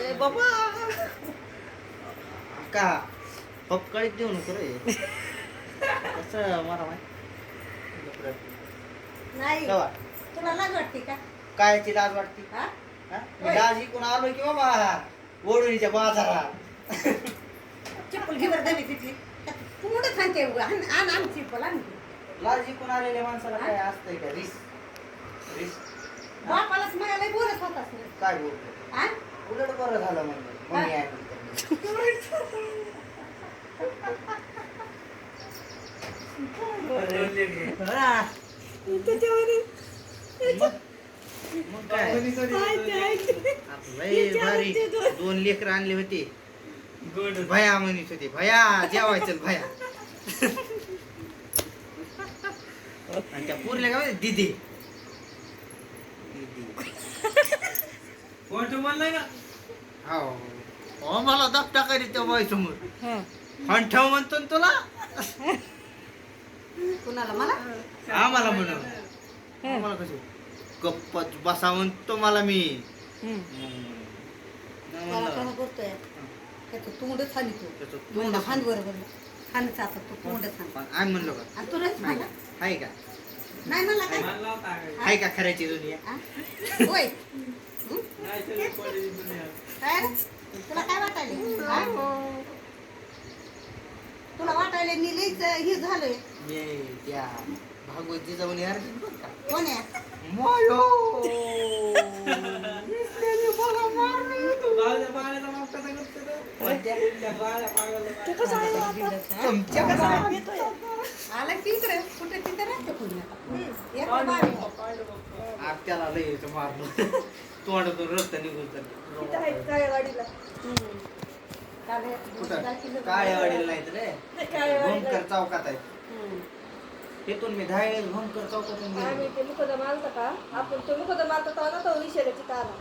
ए बाबा का पक्कळीत देऊ नको रे कसं मला माहिती नाही तेव्हा तुला लाज वाटते का कायची लाज वाटते हा हा? मी लाज इकून आलोय की बाबा ओढणीच्या बाजारात चप्पल घे बरं दवी तिथली तू मोठं सांगते आण आण चप्पल आण लाज इकून आलेल्या माणसाला काय असतंय का रिस रिस बापालाच मला लय बोलत होतास ना काय बोलतो हा उलट बरं झालं म्हणलं मम्मी ऐकली मग काय लय भारी 2 लेकर आणले होते भया म्हणत होते भया जेवायचं भया आणि त्या पूर्ल्या काय दिदी कोण म्हणलाय ना हो मला दपटा करीत त्या बाई समोर हंठव म्हणतो ना तुला कुणाला मला आम्हाला म्हणून आम्हाला कसं गप्पच बसा म्हणतो मला मी त्याला कसं करतोय त्याचं तोंडच हानी तू त्याचं तोंड तोंड हान बरोबर हानच आता तू तोंडच हान पण आम्ही म्हणलो का आणि तुलाच नाही म्हणा का आहे का नाही म्हणला काय म्हणला होता आहे का खऱ्याची दुनिया हा? होय हं? नाही तरी पडली दुनिया. काय रे? तुला काय वाटायले हा? तुला वाटायले मी लईच हे झालंय मी त्या भागवत जाऊन यार कोण आहे बाळाच्या पाण्याचा माप कसा करतो तो? त्या बाळाच्या पाण्याला आला की इकडे कुठे तिथे राहते कोणी आता पाहिलं बघ. आपल्याला लय मारलं तोंडातून रक्त निघून कुठं काळ्या वाडीला नाही तर भोमकर चौकात आहे तिथून मी 10 वेळेस भोमकर चौकातून गेलो आम्ही ते मुकदम आलता का आपण तो मुकदम आलता तेव्हा ना तो विषयाला तिथं आला